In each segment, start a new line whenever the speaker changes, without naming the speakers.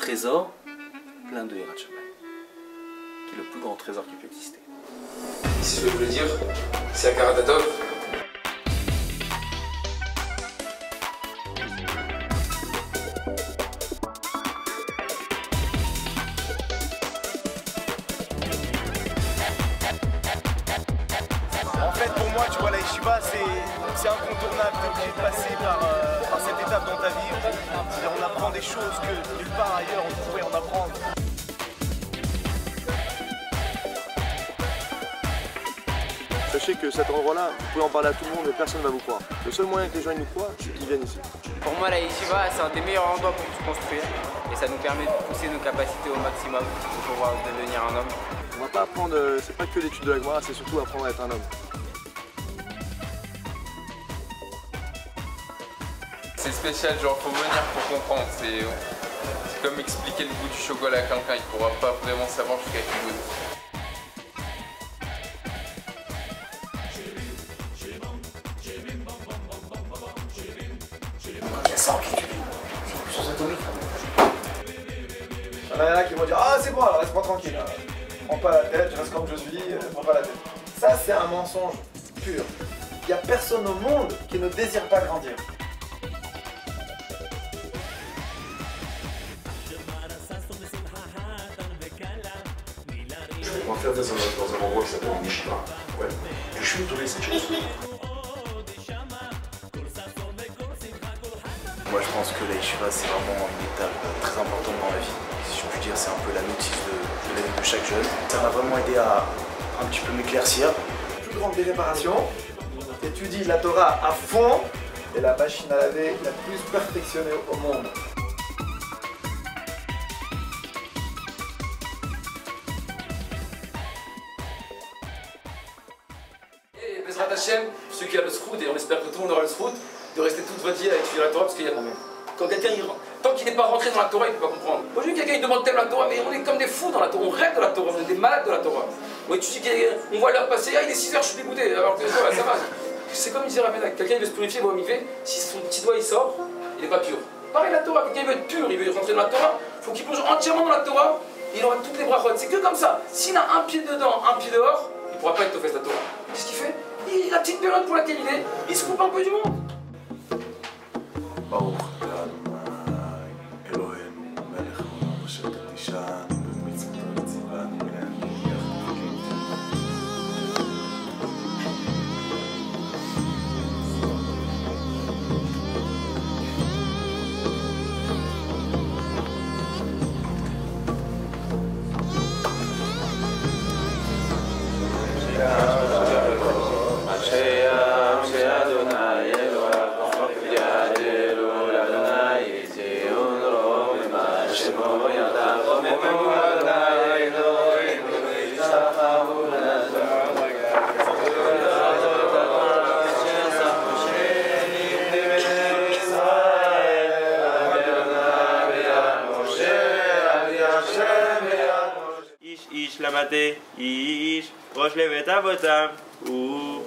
trésor plein de Hirat Shamayim, qui est le plus grand trésor qui peut exister.
Si je veux le dire, c'est à Karatatov.
En fait, pour moi, tu vois, la yeshiva, c'est incontournable. Tu es obligé de passer par cette étape dans ta vie. On apprend des choses que nulle part ailleurs on pourrait en apprendre. Sachez que cet endroit-là, vous pouvez en parler à tout le monde et personne ne va vous croire. Le seul moyen que les gens nous croient, c'est qu'ils viennent ici.
Pour moi, la yeshiva, c'est un des meilleurs endroits pour se construire. Et ça nous permet de pousser nos capacités au maximum pour pouvoir devenir un homme.
On va pas apprendre, c'est pas que l'étude de la Gemara, c'est surtout apprendre à être un homme.
C'est spécial, genre faut venir pour comprendre. C'est comme expliquer le goût du chocolat à quelqu'un, il pourra pas vraiment savoir jusqu'à quel goût.
Il y a 100 qui tuent. C'est une puissance atomique.
Il y en a qui vont dire ah c'est bon alors reste-moi tranquille. Prends pas la tête, je reste comme je suis, prends pas la tête. Ça c'est un mensonge pur. Il n'y a personne au monde qui ne désire pas grandir.
On va faire dans un endroit qui s'appelle Yeshiva. Ouais. Je suis étonné cette chose.
Moi je pense que la yeshiva c'est vraiment une étape très importante dans la vie. Si je puis dire, c'est un peu la notice de la vie de chaque jeune. Ça m'a vraiment aidé à un petit peu m'éclaircir.
Plus grande des réparations, étudie la Torah à fond et la machine à laver la plus perfectionnée au monde.
Et Bezrat Hashem, celui qui a le sroud, et on espère que tout le monde aura le sroud, de rester toute votre vie à étudier la Torah, parce qu'il y a quand quelqu'un, tant qu'il n'est pas rentré dans la Torah, il ne peut pas comprendre. Moi, je dis quelqu'un, il demande tellement la Torah, mais on est comme des fous dans la Torah, on rêve de la Torah, on est des malades de la Torah. Moi, tu dis qu'on voit l'heure passer, ah, il est 6h, je suis dégoûté, alors que ça va. C'est comme disait Ramedak, quelqu'un il veut se purifier, il va au mikvé, si son petit doigt il sort, il n'est pas pur. Pareil la Torah, quelqu'un veut être pur, il veut rentrer dans la Torah, il faut qu'il plonge entièrement dans la Torah, il aura toutes les brachot. C'est que comme ça. S'il a un pied dedans, un pied dehors, il ne pourra pas être au fait de la Torah. Qu'est-ce qu'il fait? Il a la petite période pour laquelle il se coupe un peu du monde.
איש למטה, איש, ראש לבית אבותם, הוא...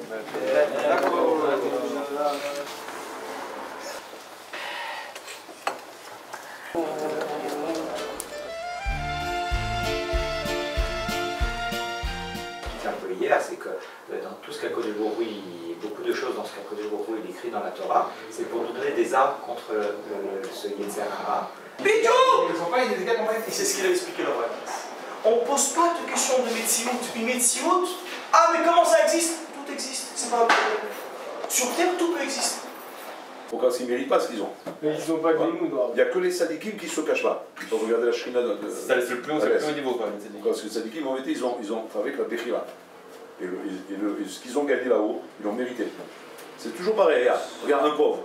Un peu hier, c'est que dans tout ce qu'Akadosh Baruch Hu, beaucoup de choses dans ce qu'Akadosh Baruch Hu écrit dans la Torah, c'est pour nous donner des armes contre ce Yetzer Hara.
Bidou! Et c'est ce qu'il avait expliqué dans la classe. On ne pose pas de questions de Metsiout. Une Metsiout, ah mais comment ça existe? Tout existe, c'est pas un problème. Sur Terre, tout peut exister.
Pourquoi? Parce qu'ils ne méritent pas ce qu'ils ont.
Mais ils n'ont pas de limoud.
Il n'y a que les sadikim qui ne se cachent pas. Ils ont regardé la shrina de...
Ça laisse le plus haut niveau quand même.
Parce que les sadikim, en réalité, ils ont travaillé avec la Bechira. Et ce qu'ils ont gagné là-haut, ils l'ont mérité. C'est toujours pareil. Regarde un pauvre,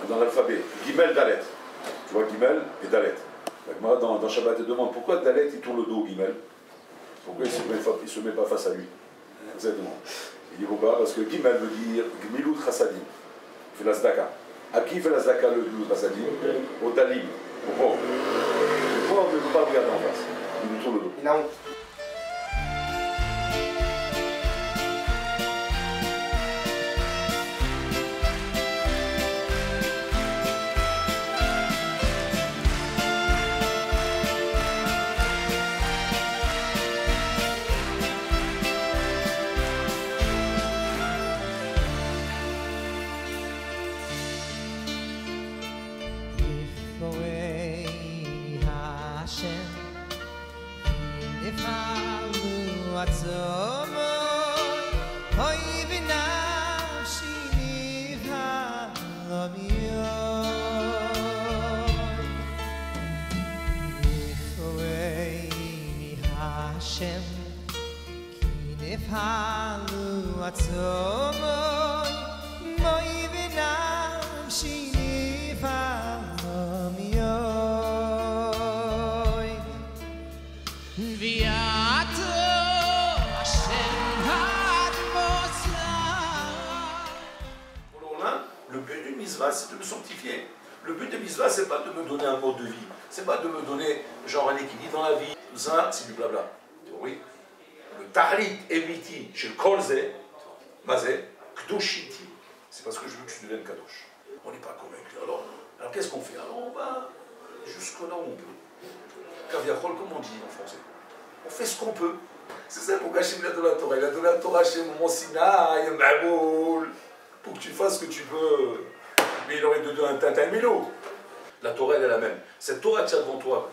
dans l'alphabet, Gimel, Dalet. Tu vois Gimel et Dalet. Moi, dans Shabbat, il demande pourquoi Dalet il tourne le dos au Gimel. Pourquoi il ne se met pas face à lui? Exactement. Il dit pourquoi? Parce que Gimel veut dire Gmilut Chassadim. Il fait la Zdaka. À qui il fait la Zdaka le Gmilut Chassadim? Au Dalim, au pauvre. Le pauvre ne peut pas regarder en face. Il lui tourne le dos.
Il a honte.
Le but du mitzvah, c'est de me sanctifier. Le but de mitzvah, c'est pas de me donner un mode de vie. C'est pas de me donner genre un équilibre dans la vie. Ça, c'est du blabla. Oui. Le tahlit emiti chez le kolze, mazé, kdoshiti. C'est parce que je veux que tu deviennes kadosh. On n'est pas convaincu. Alors qu'est-ce qu'on fait? Alors on va jusqu'au là où on peut. Kaviachol, comme on dit en français. On fait ce qu'on peut. C'est ça pour Hachem, il a donné la Torah. Il a donné la Torah chez mon Sinaï, Maboul, pour que tu fasses ce que tu veux. Mais il aurait donné un Tintin Milo. La Torah, elle est la même. Cette Torah que tu as devant toi,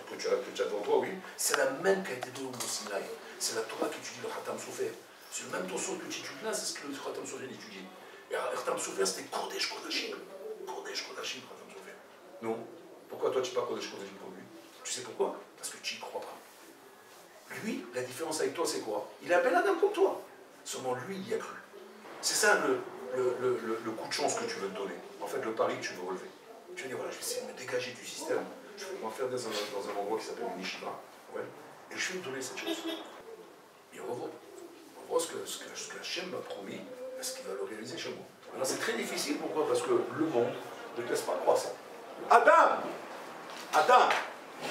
oui, c'est la même qui a été donnée au Mont Sinaï. C'est la Torah qu'étudie le Khatam Sofer. C'est le même dossier que tu étudies là, c'est ce que le Khatam Sofer étudie. Et le Khatam Sofer, c'était Kodesh Kodashim. Kodesh Kodashim, Khatam Sofer. Non. Pourquoi toi tu n'es pas Kodesh Kodashim comme lui? Tu sais pourquoi? Parce que tu n'y crois pas. Lui, la différence avec toi, c'est quoi? Il est un bel Adam comme toi. Seulement lui, il y a cru. C'est ça le coup de chance que tu veux te donner. En fait, le pari que tu veux relever. Tu vas dire, voilà, je vais essayer de me dégager du système. Je vais m'enfermer dans un endroit qui s'appelle une yeshiva. Ouais, et je vais me donner cette chance. Et on voit ce que Hachem m'a promis, ce qu'il va le réaliser chez moi. Alors c'est très difficile, pourquoi? Parce que le monde ne te laisse pas croire ça. Adam,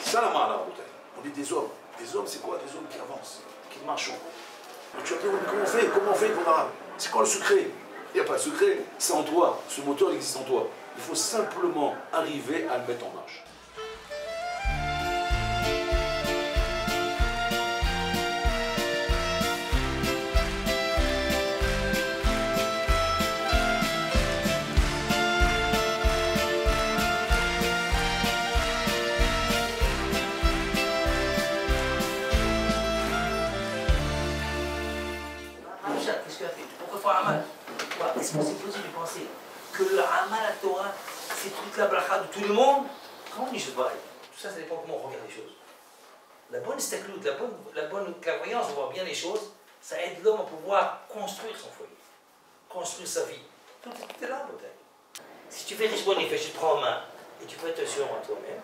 salam ala bouteille. On est des hommes. Des hommes, c'est quoi? Des hommes qui avancent, qui marchent. Et tu vas dire, mais comment on fait pour l'arabe? C'est quoi le secret? Il n'y a pas de secret, c'est en toi. Ce moteur il existe en toi. Il faut simplement arriver à le mettre en marche.
Qu'est-ce qu'il a fait? Pourquoi faire Amal? Est-ce que c'est possible de penser que le Amal à Torah, c'est toute la bracha de tout le monde? Comment on dit choses pareilles? Tout ça, ça dépend comment on regarde les choses. La bonne staklout, la bonne clairvoyance, de voir bien les choses, ça aide l'homme à pouvoir construire son foyer, construire sa vie. Tout est là, peut-être. Si tu fais Rishbon Nefesh, tu te prends en main et tu peux être sûr en toi-même,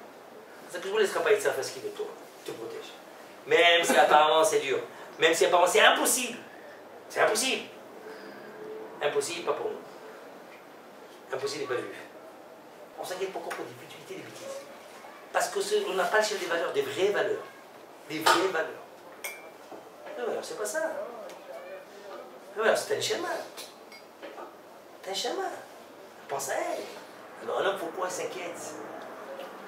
c'est que je ne vous laisserai pas être ça faire ce qu'il veut de toi, te protège. Même si apparemment c'est dur, même si apparemment c'est impossible. C'est impossible. Impossible, pas pour nous. Impossible n'est pas vu. On s'inquiète pourquoi pour des futilités, des bêtises. Parce qu'on n'a pas le chef des valeurs, des vraies valeurs. Des vraies valeurs. Les valeurs, c'est pas ça. Les valeurs, c'est un chemin. C'est un chemin. Pense à elle. Alors un homme, pourquoi il s'inquiète?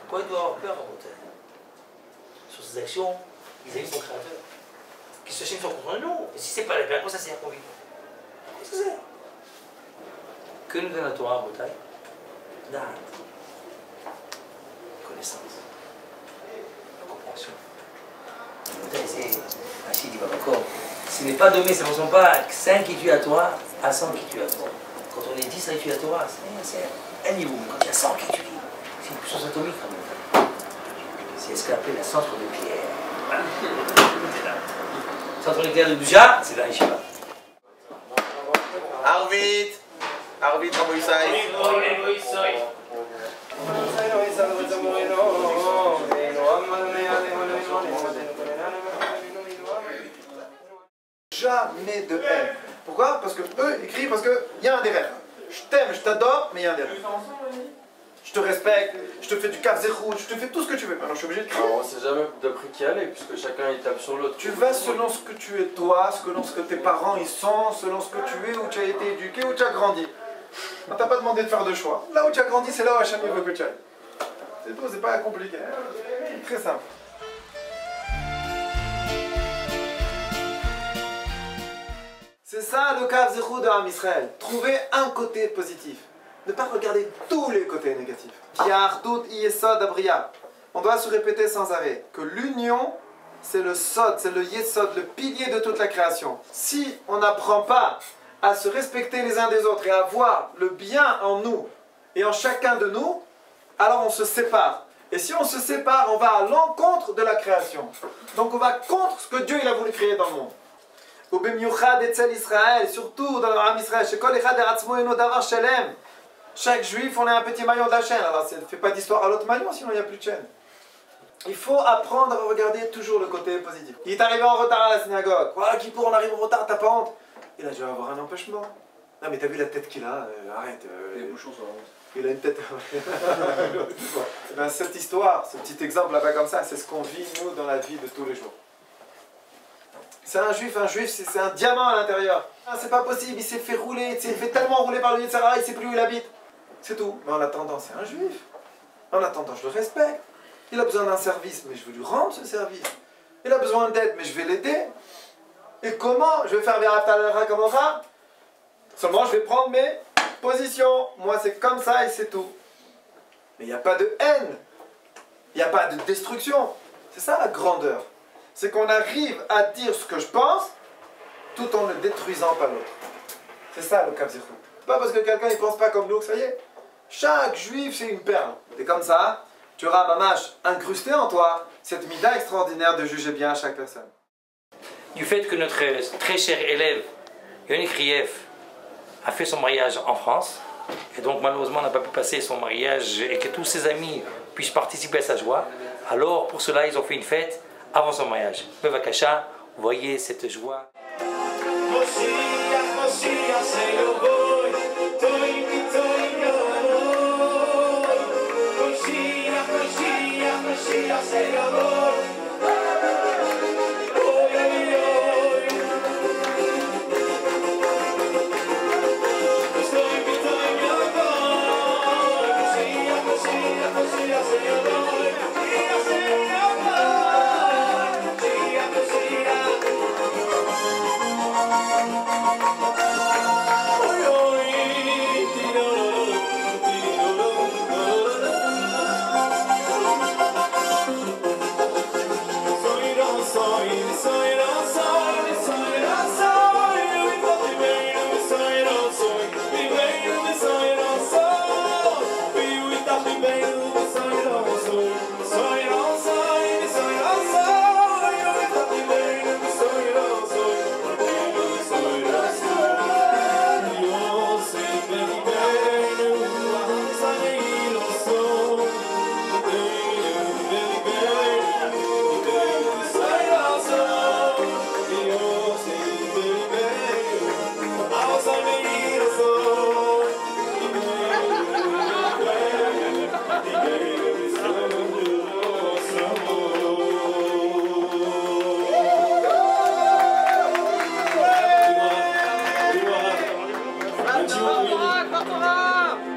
Pourquoi il doit avoir peur en hauteur? Sur ses actions, vis-à-vis de son créateur. Qui se chine sur contre nous. Et si c'est pas la paix, à quoi ça sert qu'on vit? Qu'est-ce que ça sert? Que nous donne la Torah en bataille? D'art. Connaissance. La compréhension. C'est Achille dit encore. Ce n'est pas donné, ça ne ressemble pas à 5 qui tuent à toi, à 100 qui tuent à toi. Quand on est 10 à tuer à toi, c'est un niveau. Quand il y a 100 qui tuent, c'est une puissance atomique quand même. C'est ce qu'on appelle le centre de pierre. Voilà. Centre nucléaire de Douja, c'est dans les Yeshiva.
Arvit, Rabo Yisraël.
Jamais de haine. Pourquoi? Parce que eux écrivent parce qu'il y a un derrière. Je t'aime, je t'adore, mais il y a un derrière. Je te respecte, je te fais du kaf zérout, je te fais tout ce que tu veux. Maintenant, je suis obligé de crier.
Alors, on sait jamais d'après qui aller, puisque chacun il tape sur l'autre.
Tu vas selon ce que tu es toi, selon ce que tes parents ils sont, selon ce que tu es, où tu as été éduqué, où tu as grandi. On t'a pas demandé de faire de choix. Là où tu as grandi, c'est là où Hachem veut que tu ailles. C'est tout, c'est pas compliqué. C'est très simple. C'est ça le kaf zérout de Am Israël. Trouver un côté positif. Ne pas regarder tous les côtés négatifs. On doit se répéter sans arrêt que l'union c'est le sod, c'est le yesod, le pilier de toute la création. Si on n'apprend pas à se respecter les uns des autres et à voir le bien en nous et en chacun de nous, alors on se sépare. Et si on se sépare, on va à l'encontre de la création. Donc on va contre ce que Dieu il a voulu créer dans le monde. Ou b'miuchad etzel Israël, surtout dans le Ram Israël, shekol echad eratzmo eno davar shalem. Chaque juif, on a un petit maillon de la chaîne. Alors ça ne fait pas d'histoire à l'autre maillon, sinon il n'y a plus de chaîne. Il faut apprendre à regarder toujours le côté positif. Il est arrivé en retard à la synagogue. Voilà, Kippour, on arrive en retard, t'as pas honte? Il a dû avoir un empêchement. Non mais t'as vu la tête qu'il a? Arrête.
Les bouchons sur la route.
Il a une tête. Ben, cette histoire, ce petit exemple là-bas comme ça, c'est ce qu'on vit nous dans la vie de tous les jours. C'est un juif, c'est un diamant à l'intérieur. Ah, c'est pas possible, il s'est fait rouler, il s'est fait tellement rouler par le Yetzirah, il sait plus où il habite. C'est tout. Mais en attendant, c'est un juif. En attendant, je le respecte. Il a besoin d'un service, mais je veux lui rendre ce service. Il a besoin d'aide, mais je vais l'aider. Et comment? Je vais faire V'Ahavta comme ça. Seulement, je vais prendre mes positions. Moi, c'est comme ça et c'est tout. Mais il n'y a pas de haine. Il n'y a pas de destruction. C'est ça la grandeur. C'est qu'on arrive à dire ce que je pense tout en ne détruisant pas l'autre. C'est ça le Kav Zichut. Pas parce que quelqu'un ne pense pas comme nous que ça y est. Chaque juif, c'est une perle. Et comme ça, tu auras, mamash, incrusté en toi cette mida extraordinaire de juger bien chaque personne.
Du fait que notre très cher élève, Yoni Kriev, a fait son mariage en France, et donc malheureusement n'a pas pu passer son mariage et que tous ses amis puissent participer à sa joie, alors pour cela ils ont fait une fête avant son mariage. Bevakasha, vous voyez cette joie.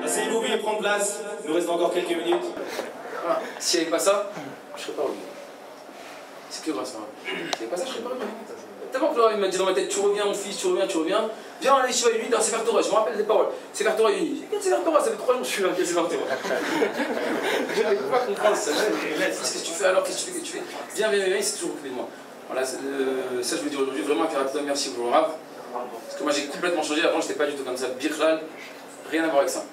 Asseyez-vous, veuillez prendre place. Il nous reste encore quelques minutes.
Ah, s'il n'y avait pas ça, je serais pas revenu. C'est que grâce à moi. S'il n'y avait pas ça, je serais pas revenu. Tellement que il m'a dit dans ma tête, tu reviens mon fils, tu reviens, tu reviens. Viens à l'Yeshiva Yunit dans Sefer Torah, je me rappelle des paroles. Sefer Torah Yunit. J'ai dit, Sefer Torah, ça fait 3 jours que je suis là, quel Sefer Torah. Je n'arrive pas à comprendre ça. Qu'est-ce que tu fais alors, qu'est-ce que tu fais? Viens, c'est toujours occupé de moi. Voilà, ça je veux dire aujourd'hui, vraiment, Karatou, merci pour le rap. Parce que moi j'ai complètement changé, avant j'étais pas du tout comme ça. Birklal, rien à voir avec ça.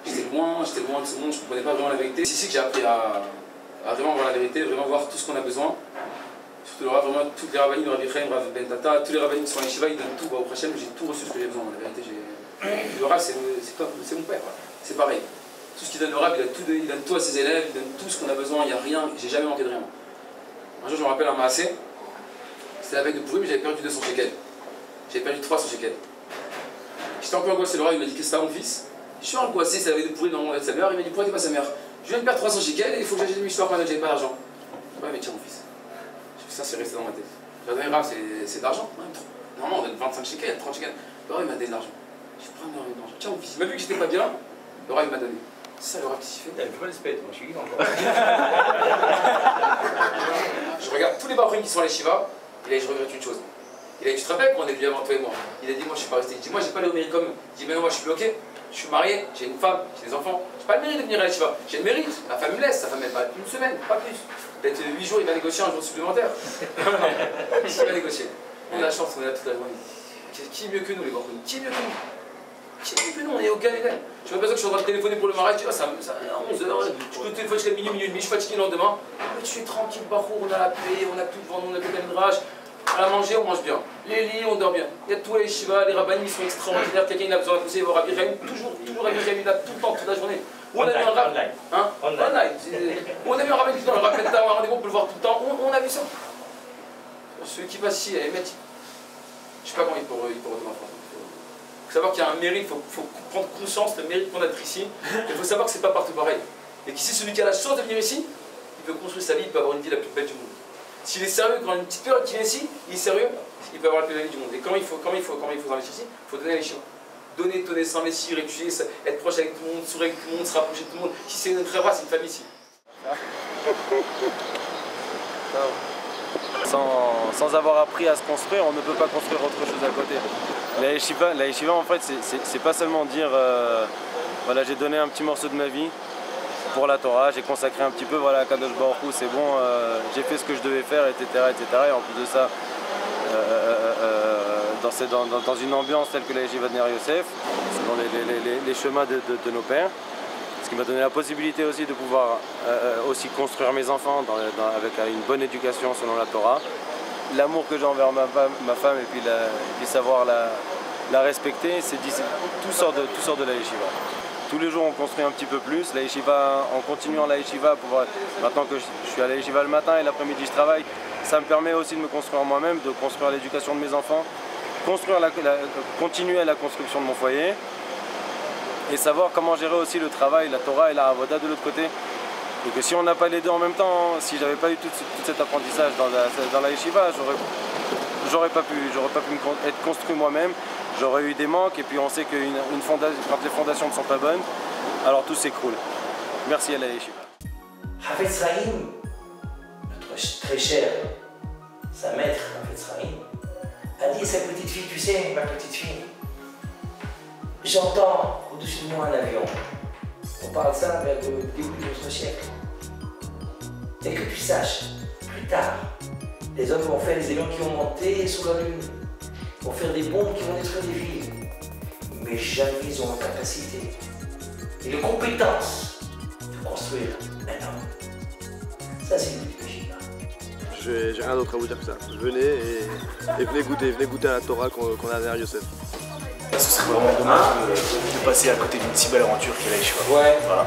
J'étais loin de tout le monde, je ne comprenais pas vraiment la vérité. C'est ici que j'ai appris à vraiment voir la vérité, vraiment voir tout ce qu'on a besoin. Surtout le rap, vraiment, tous les rabbins, le Rabbi Chaim, le Rav Ben Tata, tous les rabbins qui sont à Yeshiva, ils donnent tout au prochain, j'ai tout reçu ce que j'ai besoin. La vérité, le rap, c'est mon père, c'est pareil. Tout ce qu'il donne le rap, il donne tout à ses élèves, il donne tout ce qu'on a besoin, il n'y a rien, j'ai jamais manqué de rien. Un jour, je me rappelle un Maasé, c'était la veille de Pourim, j'avais perdu 200 shekels. J'avais perdu 300 shekels. J'étais un peu angoissé, le rap, il m'a dit, qu'est-ce que t'as mon fils? Je suis angoissé, c'est la veille de Pourim, normalement, avec sa mère, il m'a dit, pourquoi t'es pas sa mère? Je viens de perdre 300 shekels et il faut que j'achète une histoire pendant que j'avais pas d'argent. Ouais, mais tiens, mon fils. Ça, c'est resté dans ma tête. J'ai dit, Rav, c'est de l'argent. Normalement, on donne 25 shekels, 30 shekels. Le Rav, il m'a donné de l'argent. Je prends de l'argent. Tiens, mon fils, il m'a vu que j'étais pas bien. Le Rav, il m'a donné. C'est ça, le Rav, qu'est-ce qu'il fait?
T'as pas l'espèce, moi je suis libre encore.
Je regarde tous les barouines qui sont à l'Yeshiva, et là, je regrette une chose. Il a dit, tu te rappelles quand on est venu avant toi et moi? Il a dit, moi, je suis pas resté. Il dit, moi, j'ai pas les Oméricom. Il dit, mais non, moi, je suis bloqué.
Je suis marié, j'ai une femme, j'ai des enfants. J'ai pas le mérite de venir à la yeshiva. J'ai le mérite. Ma femme me laisse, sa femme elle va une semaine, pas plus. Peut-être 8 jours, il va négocier un jour supplémentaire. Il va négocier. On a la chance, on est là toute la journée. Qui est mieux que nous, les grands? Qui est mieux que nous? Qui est mieux que nous? On est au Canada. Je suis pas sûr que je suis en train de téléphoner pour le mariage. Tu vois, ça, à 11h, je peux téléphoner jusqu'à minuit, minuit et demi, je suis fatigué le lendemain. Mais tu es tranquille, Bachour, on a la paix, on a tout devant nous, on a le midrash. À manger, on mange bien. Les lits, on dort bien. Il y a tous les shivas, les rabbanim, ils sont extraordinaires. Quelqu'un il a besoin de pousser, il va Rabbi Chaim, toujours Rabbi Chaim, il a tout le temps, toute la journée. On a vu un rabbin. Hein? Online. On a vu un rabbin qui dit, on le rappelle, on a un rendez-vous, on peut le voir tout le temps. On a vu ça. Celui qui passe ici, je sais pas comment il peut retourner en France. Il faut savoir qu'il y a un mérite, il faut prendre conscience du mérite qu'on a d'être ici. Il faut savoir que c'est pas partout pareil. Et qu'ici, celui qui a la chance de venir ici, il peut construire sa vie, il peut avoir une vie la plus belle du monde. S'il est sérieux, quand une petite période qui vient ici, il est sérieux, il peut avoir la plus belle vie du monde. Et comment il faut investir ici? Il faut donner les chemins. Donner, s'investir, étudier, être proche avec tout le monde, sourire avec tout le monde, se rapprocher de tout le monde. Si c'est une frère, c'est une famille ici.
Sans avoir appris à se construire, on ne peut pas construire autre chose à côté. La yeshiva en fait, c'est pas seulement dire voilà, j'ai donné un petit morceau de ma vie pour la Torah, j'ai consacré un petit peu, voilà, Kadosh Baruch Hu, c'est bon, j'ai fait ce que je devais faire, etc. Et en plus de ça, dans une ambiance telle que la yeshiva de Ner Yosef, selon les chemins de nos pères, ce qui m'a donné la possibilité aussi de pouvoir aussi construire mes enfants avec une bonne éducation selon la Torah, l'amour que j'ai envers ma femme et puis savoir la respecter, tout sort de la yeshiva. Tous les jours on construit un petit peu plus, la yeshiva, en continuant la yeshiva, maintenant que je suis à la yeshiva le matin et l'après-midi je travaille, ça me permet aussi de me construire moi-même, de construire l'éducation de mes enfants, continuer la construction de mon foyer et savoir comment gérer aussi le travail, la Torah et la avoda de l'autre côté. Et que si on n'a pas les deux en même temps, si j'avais pas eu tout cet apprentissage dans la yeshiva, j'aurais pas pu être construit moi-même, j'aurais eu des manques et puis on sait que quand les fondations ne sont pas bonnes, alors tout s'écroule. Merci à la yeshiva.
Hafetz Chaim, notre très cher, sa maître Hafetz Chaim, a dit à sa petite fille, tu sais, ma petite fille, j'entends au-dessus de moi un avion. On parle de ça vers le début de notre siècle. Et que tu saches, plus tard, les hommes vont faire les avions qui vont monter sur la Lune, vont faire des bombes qui vont détruire des villes, mais jamais ils ont la capacité et les compétences de construire un homme. Ça, c'est une yeshiva.
J'ai rien d'autre à vous dire que ça. Venez et venez goûter à la Torah qu'on a derrière Yosef.
Ce serait vraiment dommage de passer à côté d'une si belle aventure qu'est la yeshiva.
Ouais.
Voilà.